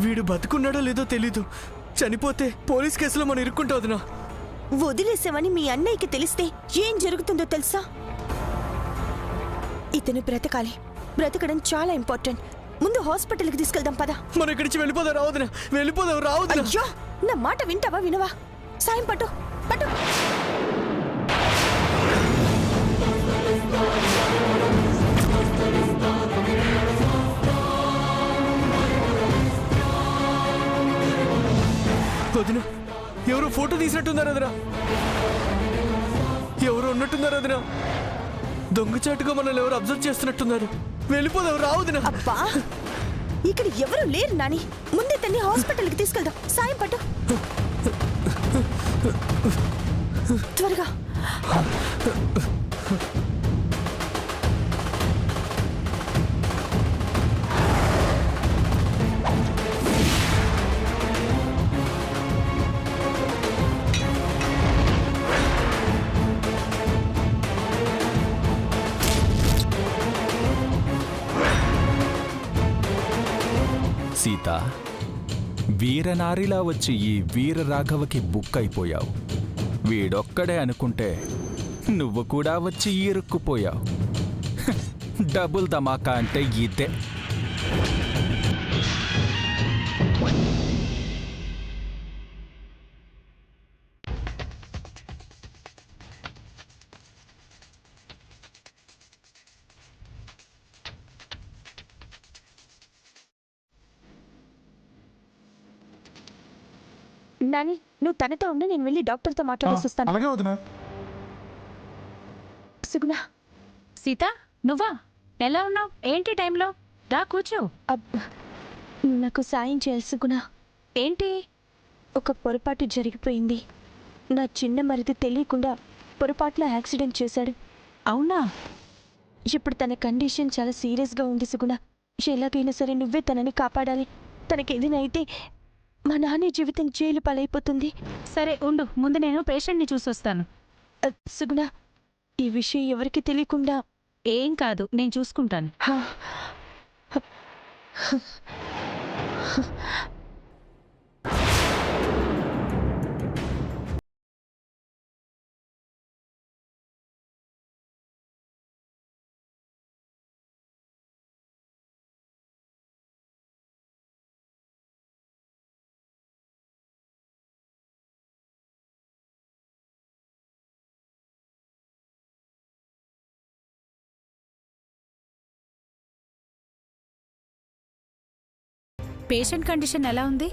వీడు బతుకున్నాడో లేదో తెలీదు. చనిపోతే పోలీస్ కేసులో మనం ఇరుక్కుంటా వదినా. వదిలేసామని మీ అన్నయ్యకి తెలిస్తే ఏం జరుగుతుందో తెలుసా? ఇతను బ్రతకాలి. బ్రతకడం చాలా ఇంపార్టెంట్. ముందు హాస్పిటల్కి తీసుకెళ్దాం పద. మనం ఇక్కడి నుంచి వెళ్ళిపోదాం రావద్దునా. వెళ్ళిపోదాం రావద్దునా. అయ్యో, నా మాట వింటావా వినవా? సాయం పట్టు పట్టు. వదినా, ఎవరో ఫోటో తీసినట్టున్నారు వదినా. ఎవరు ఉన్నట్టున్నారు వదినా. దొంగచాటుగా మనల్ని ఎవరు అబ్జర్వ్ చేస్తున్నట్టున్నారు. వెళ్ళిపోదాం రావద్దునా. అబ్బా, ఇక్కడ ఎవరు లేరు నాని. ముందే తన్ని హాస్పిటల్కి తీసుకెళ్దాం. సాయం పట్టు త్వరగా. సీత, వీరనారిలా వచ్చి ఈ వీర రాఘవకి బుక్ అయిపోయావు. వీడొక్కడే అనుకుంటే నువ్వు కూడా వచ్చి ఇరుక్కుపోయావు. డబుల్ ధమాకా అంటే ఇదే. నాని, నువ్వు తనతో ఉండి నేను వెళ్ళి డాక్టర్తో మాట్లాడేసి అలాగే వదినా. సుగుణ. సీత, నువ్వా? ఎలా ఉన్నావు? ఏంటి టైంలో? రా కూర్చో. నాకు సాయం చేయాలి సుగుణ. ఏంటి? ఒక పొరపాటు జరిగిపోయింది. నా చిన్న మరిది తెలియకుండా పొరపాటులో యాక్సిడెంట్ చేశాడు. అవునా? ఇప్పుడు తన కండిషన్ చాలా సీరియస్గా ఉంది సుగుణ. ఎలాగైనా సరే నువ్వే తనని కాపాడాలి. తనకేదైనా అయితే మా నాన్న జీవితం జైలు పాలైపోతుంది. సరే ఉండు, ముందు నేను పేషెంట్ని చూసొస్తాను. సుగుణ, ఈ విషయం ఎవరికి తెలియకుండా. ఏం కాదు, నేను చూసుకుంటాను. పేషెంట్ కండిషన్ ఎలా ఉంది?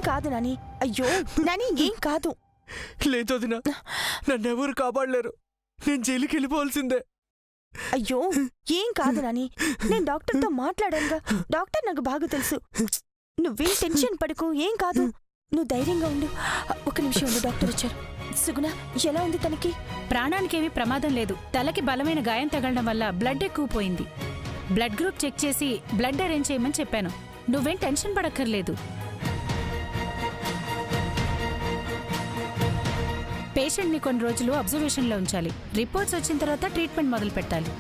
కాదు నాని. అయ్యో నాని, ఏం కాదు. లేదు వదినా, నన్నెవరు కాపాడలేరు. నేను జైలుకి వెళ్ళిపోవాల్సిందే. అయ్యో ఏం కాదు నాని, నేను డాక్టర్తో మాట్లాడానుగా. డాక్టర్ నాకు బాగా తెలుసు. నువ్వేం టెన్షన్ పడుకో, ఏం కాదు. నువ్వు ధైర్యంగా ఉండు. ఒక నిమిషం ఉండు, డాక్టర్ వచ్చారు. సుగుణ ఎలా ఉంది తనకి? ప్రాణానికేమీ ప్రమాదం లేదు. తలకి బలమైన గాయం తగలడం వల్ల బ్లడ్ ఎక్కువ పోయింది. బ్లడ్ గ్రూప్ చెక్ చేసి బ్లడ్ అరేంజ్ చేయమని చెప్పాను. నువ్వేం టెన్షన్ పడక్కర్లేదు. పేషెంట్ని కొన్ని రోజులు అబ్జర్వేషన్లో ఉంచాలి. రిపోర్ట్స్ వచ్చిన తర్వాత ట్రీట్మెంట్ మొదలు పెట్టాలి.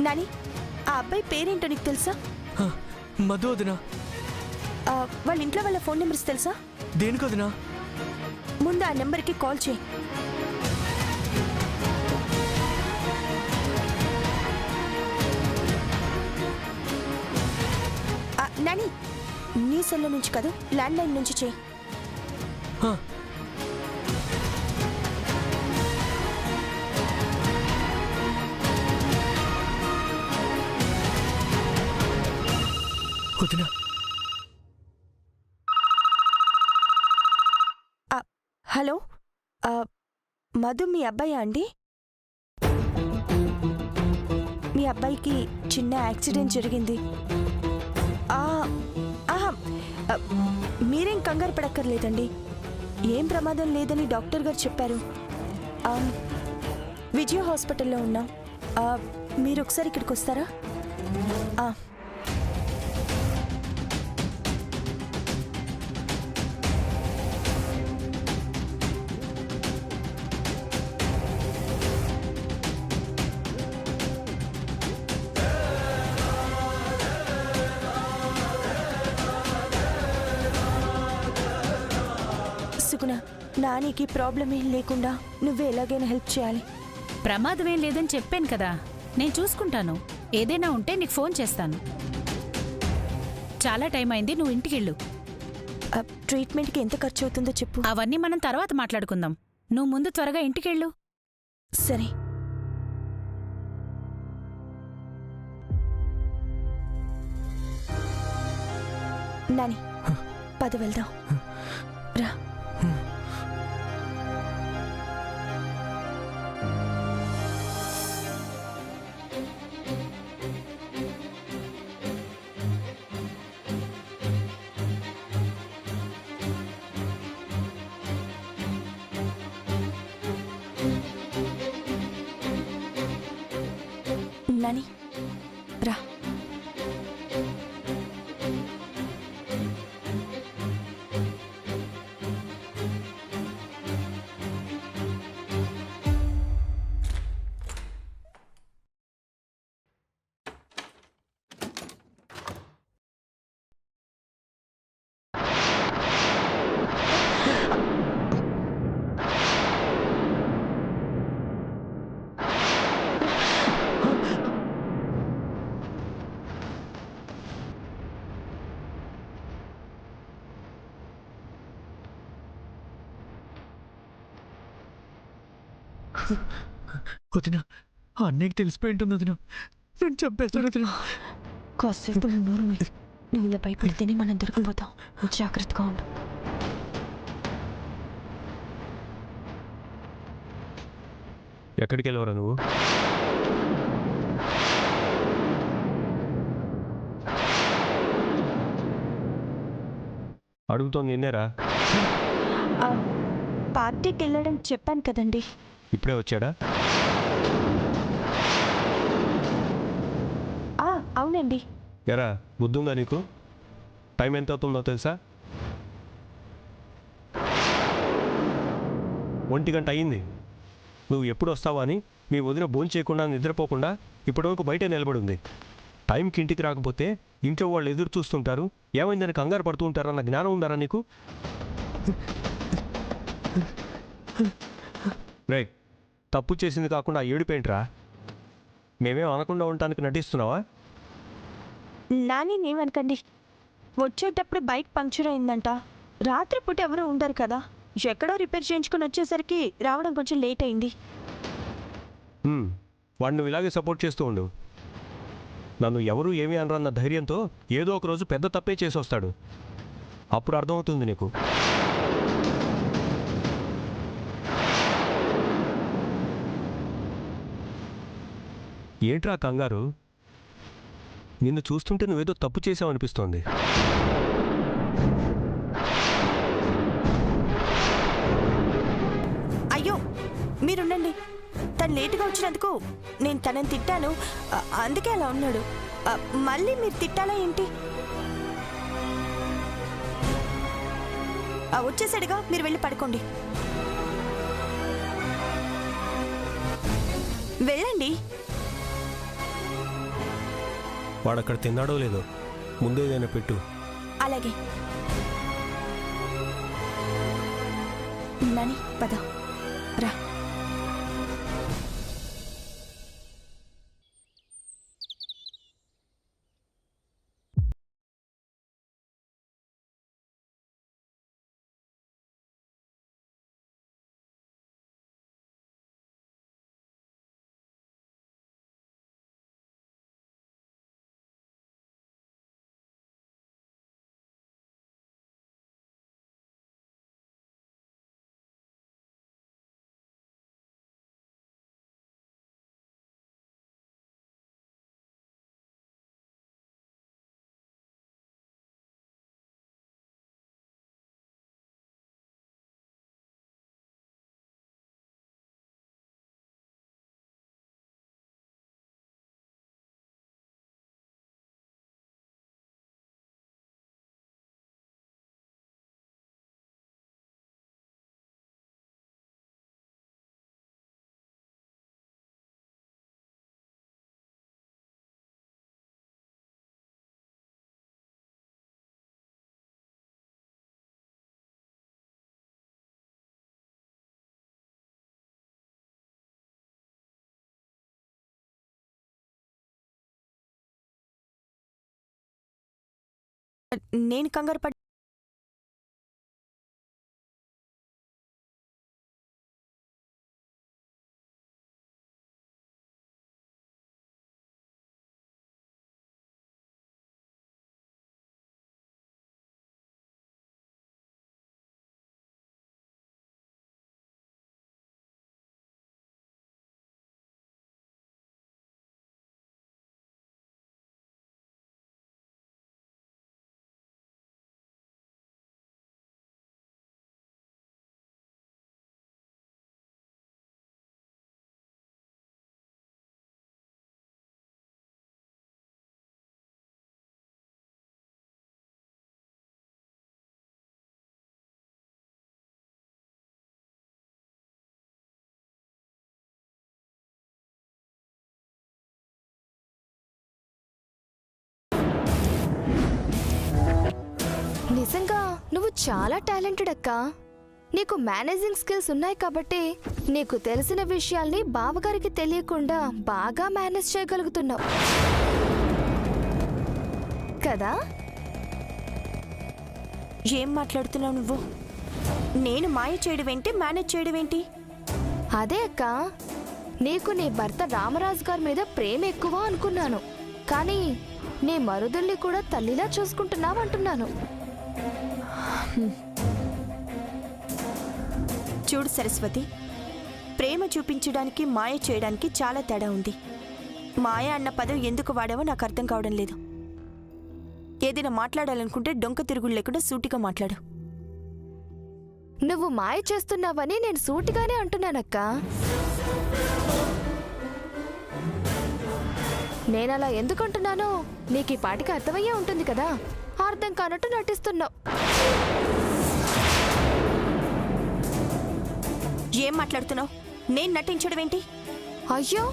నాని, ఆ అబ్బాయి పేరేంటో నీకు తెలుసా? మధు వదినా. వాళ్ళ ఇంట్లో వాళ్ళ ఫోన్ నెంబర్స్ తెలుసా? దేనికి వదినా? ముందు ఆ నెంబర్కి కాల్ చేయి. నాని, నీ సెల్ నుంచి కాదు, ల్యాండ్ లైన్ నుంచి చేయి. వదినా. హలో, మధు మీ అబ్బాయా అండి? మీ అబ్బాయికి చిన్న యాక్సిడెంట్ జరిగింది. మీరేం కంగారు పడక్కర్లేదండి. ఏం ప్రమాదం లేదని డాక్టర్ గారు చెప్పారు. విజయ హాస్పిటల్లో ఉన్నాం. మీరు ఒకసారి ఇక్కడికి వస్తారా? సుగుణ, నానికి ప్రాబ్లం ఏం లేకుండా నువ్వే ఎలాగైనా హెల్ప్ చేయాలి. ప్రమాదమేం లేదని చెప్పాను కదా, నేను చూసుకుంటాను. ఏదైనా ఉంటే నీకు ఫోన్ చేస్తాను. చాలా టైం అయింది, నువ్వు ఇంటికెళ్ళు. ట్రీట్మెంట్కి ఎంత ఖర్చు అవుతుందో చెప్పు. అవన్నీ మనం తర్వాత మాట్లాడుకుందాం. నువ్వు ముందు త్వరగా ఇంటికెళ్ళు. సరే. నాని, పద వెళ్దాం రా. నాని, రా. వదినా, ఆ అన్నయ్యకి తెలిసిపోయి ఉంటుంది వదినా. నేను చంపేస్తాను వదినా. కాసేపు నోరు మూయి. నువ్వు ఇలా భయపడితేనే మనం దొరికిపోతాం. జాగ్రత్తగా ఉండు. ఎక్కడికి వెళ్ళవరా నువ్వు? అడుగుతోంది నిన్నేరా? పార్టీకి వెళ్ళడం చెప్పాను కదండి. ఇప్పుడే వచ్చాడా? అవునండి. ఎరా, బుద్ధుందా నీకు? టైం ఎంత అవుతుందో తెలుసా? 1 గంట అయ్యింది. నువ్వు ఎప్పుడు వస్తావా అని మీ వదిన భోంచేయకుండా నిద్రపోకుండా ఇప్పటివరకు బయట నిలబడి ఉంది. టైంకి ఇంటికి రాకపోతే ఇంట్లో వాళ్ళు ఎదురు చూస్తుంటారు. ఏమైందని కంగారు పడుతూ ఉంటారన్న జ్ఞానం ఉందారా నీకు? రే, తప్పు చేసింది కాకుండా ఏడుపేంట్రా? మేమేం అనకుండా ఉండటానికి నటిస్తున్నావా? నాని, నేమనకండి. వచ్చేటప్పుడు బైక్ పంక్చర్ అయిందంట. రాత్రిపూట ఎవరు ఉండరు కదా, ఎక్కడో రిపేర్ చేయించుకుని వచ్చేసరికి రావడం కొంచెం లేట్ అయింది. వాడిని నువ్వు ఇలాగే సపోర్ట్ చేస్తూ ఉండు. నన్ను ఎవరూ ఏమీ అనరన్న ధైర్యంతో ఏదో ఒక రోజు పెద్ద తప్పే చేసి వస్తాడు. అప్పుడు అర్థమవుతుంది నీకు. ఏంట్రా కంగారు? నిన్ను చూస్తుంటే నువ్వేదో తప్పు చేసావనిపిస్తోంది. మీరుండండి. తను లేటుగా వచ్చినందుకు నేను తనని తిట్టాను, అందుకే అలా ఉన్నాడు. మళ్ళీ మీరు తిట్టాలా ఏంటి? వచ్చేసాడుగా, మీరు వెళ్ళి పడుకోండి. వెళ్ళండి. వాడక్కడ తిన్నాడో లేదో ముందేదైనా పెట్టు. అలాగే నాని, పద రా. నేను కంగారు పడి నిజంగా నువ్వు చాలా టాలెంటెడ్ అక్క. నీకు మేనేజింగ్ స్కిల్స్ ఉన్నాయి కాబట్టి నీకు తెలిసిన విషయాల్ని బావగారికి తెలియకుండా బాగా మేనేజ్ చేయగలుగుతున్నావు కదా? ఏం మాట్లాడుతున్నావు నువ్వు? నేను మాయ చేయడం ఏంటి, మేనేజ్ చేయడం ఏంటి? అదే అక్క, నీకు నీ భర్త రామరాజు గారి మీద ప్రేమ ఎక్కువ అనుకున్నాను, కానీ నీ మరుదుల్ని కూడా తల్లిలా చూసుకుంటున్నావు అంటున్నాను. చూడు సరస్వతి, ప్రేమ చూపించడానికి మాయ చేయడానికి చాలా తేడా ఉంది. మాయ అన్న పదం ఎందుకు వాడావో నాకు అర్థం కావడం లేదు. ఏదైనా మాట్లాడాలనుకుంటే డొంక తిరుగులు లేకుండా సూటిగా మాట్లాడు. నువ్వు మాయ చేస్తున్నావని నేను సూటిగానే అంటున్నానక్క. నేనలా ఎందుకంటున్నానో నీకు ఈ పాటికి అర్థమయ్యే ఉంటుంది కదా. అర్థం కానట్టు నటిస్తున్నావు. ఏం మాట్లాడుతున్నావు? నేను నటించడం ఏంటి? అయ్యో,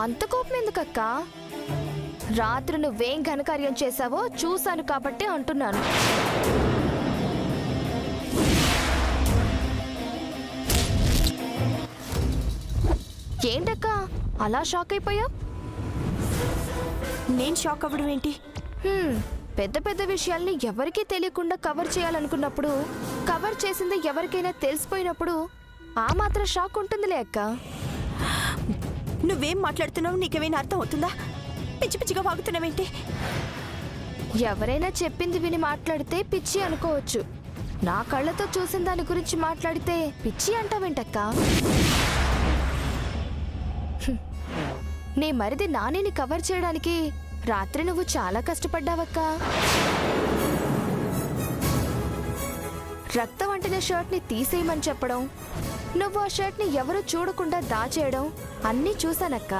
అంత కోపం ఎందుకక్క? రాత్రి నువ్వేం ఘనకార్యం చేశావో చూశాను కాబట్టి అంటున్నాను. ఏంటక్క అలా షాక్ అయిపోయా? నేను షాక్ అవ్వడం ఏంటి? పెద్ద పెద్ద విషయాల్ని ఎవరికీ తెలియకుండా కవర్ చేయాలనుకున్నప్పుడు, కవర్ చేసింది ఎవరికైనా తెలిసిపోయినప్పుడు ఆ మాత్రం షాక్ ఉంటుందిలే అక్క. నువ్వేం మాట్లాడుతున్నావు? నీకేమైనా అర్థం అవుతుందా? పిచ్చి పిచ్చిగా వాగుతున్నావేంటి? ఎవరైనా చెప్పింది విని మాట్లాడితే పిచ్చి అనుకోవచ్చు. నా కళ్ళతో చూసిన దాని గురించి మాట్లాడితే పిచ్చి అంటావేంటక్క? నీ మరిది నానిని కవర్ చేయడానికి రాత్రి నువ్వు చాలా కష్టపడ్డావక్క. రక్తం అంటిన షర్ట్ని తీసేయమని చెప్పడం, నువ్వు ఆ షర్ట్ని ఎవరు చూడకుండా దాచేయడం అన్నీ చూశానక్క.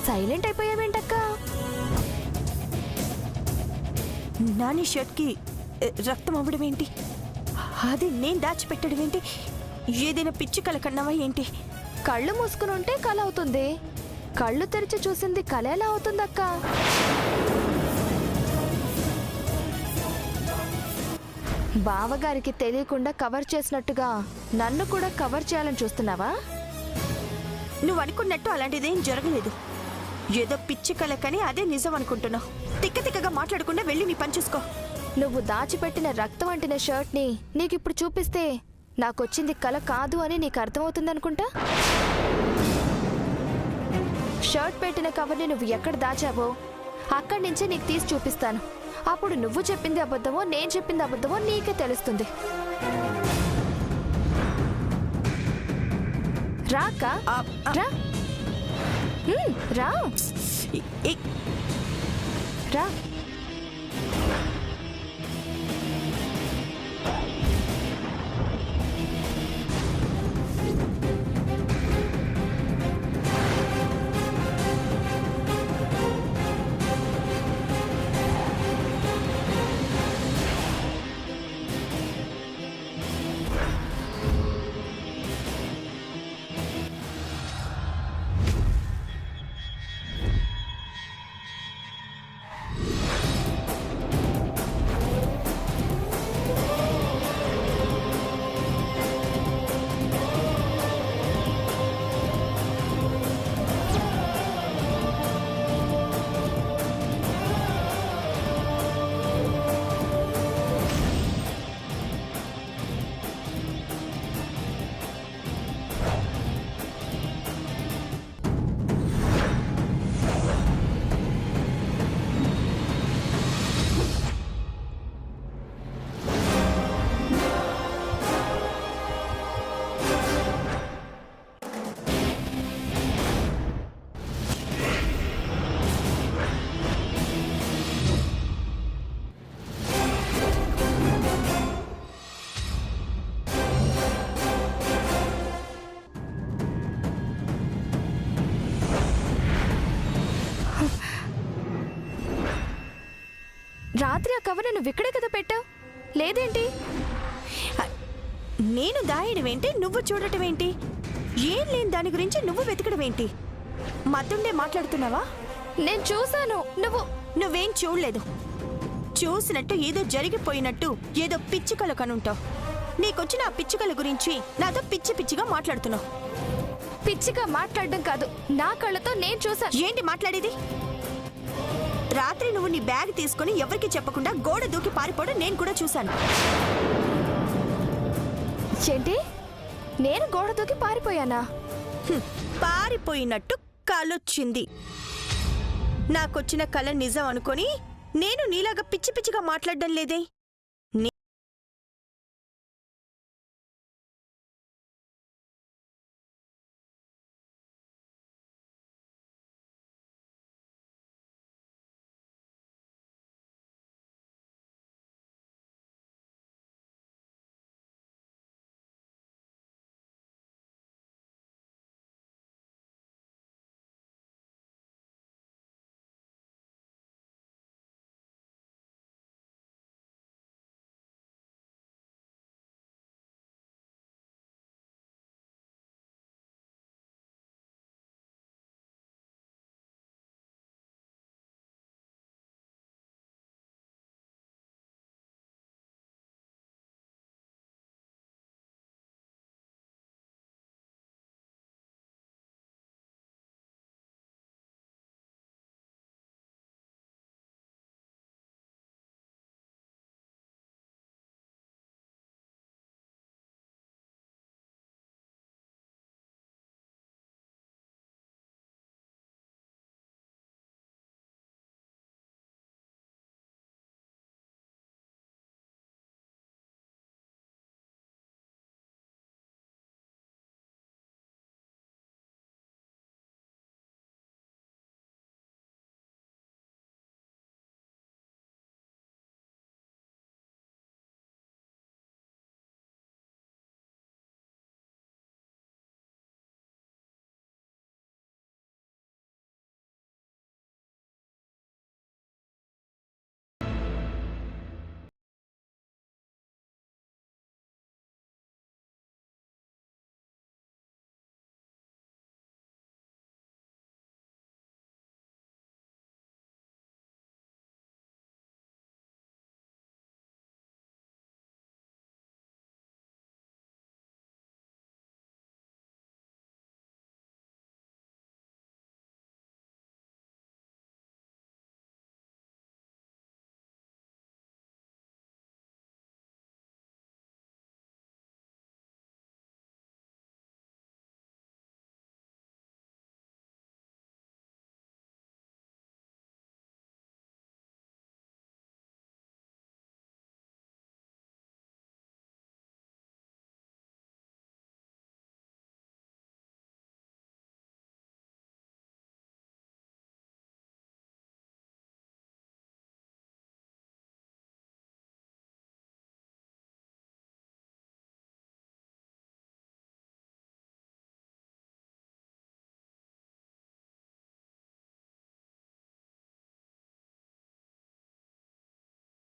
సైలెంట్ అయిపోయావేంటక్క? నాని షర్ట్కి రక్తం అవ్వడం ఏంటి? అది నేను దాచిపెట్టడం ఏంటి? ఏదైనా పిచ్చి కల కన్నావా ఏంటి? కళ్ళు మూసుకుని ఉంటే కల అవుతుంది, కళ్ళు తెరిచి చూసింది కల ఎలా అవుతుందక్క? బావగారికి తెలియకుండా కవర్ చేసినట్టుగా నన్ను కూడా కవర్ చేయాలని చూస్తున్నావా? నువ్వు అనుకున్నట్టు అలాంటిదేం జరగలేదు. ఏదో పిచ్చి కల కానీ అదే నిజం అనుకుంటున్నావు. తిక్క తిక్కగా మాట్లాడకుండా వెళ్ళి నీ పని చూసుకో. నువ్వు దాచిపెట్టిన రక్తం అంటిన షర్ట్ని నీకిప్పుడు చూపిస్తే నాకొచ్చింది కల కాదు అని నీకు అర్థమవుతుందనుకుంటా. షర్ట్ పెట్టిన కవర్ని నువ్వు ఎక్కడ దాచావో అక్కడి నుంచే నీకు తీసి చూపిస్తాను. అప్పుడు నువ్వు చెప్పింది అబద్ధమో నేను చెప్పింది అబద్ధమో నీకే తెలుస్తుంది. రాక రా, రా రా. రాత్రి ఆ కవర్ని నువ్వు ఇక్కడే కదా పెట్టావు, లేదేంటి? నేను దాయడం ఏంటి, నువ్వు చూడటం ఏంటి? ఏం లేని దాని గురించి నువ్వు వెతకడం ఏంటి? మతుండే మాట్లాడుతున్నావా? నేను చూశాను. నువ్వేం చూడలేదు. చూసినట్టు ఏదో జరిగిపోయినట్టు ఏదో పిచ్చికల కనుంటావు. నీకొచ్చిన ఆ పిచ్చికల గురించి నాతో పిచ్చి పిచ్చిగా మాట్లాడుతున్నావు. పిచ్చిగా మాట్లాడడం కాదు, నా కళ్ళతో నేను చూశాను. ఏంటి మాట్లాడేది? రాత్రి నువ్వు నీ బ్యాగ్ తీసుకుని ఎవరికి చెప్పకుండా గోడ దూకి పారిపోవడం నేను కూడా చూశాను. ఏంటి? నేను గోడ దూకి పారిపోయానా? పారిపోయినట్టు కలొచ్చింది. నాకొచ్చిన కల నిజం అనుకొని నేను నీలాగా పిచ్చి పిచ్చిగా మాట్లాడడం లేదే.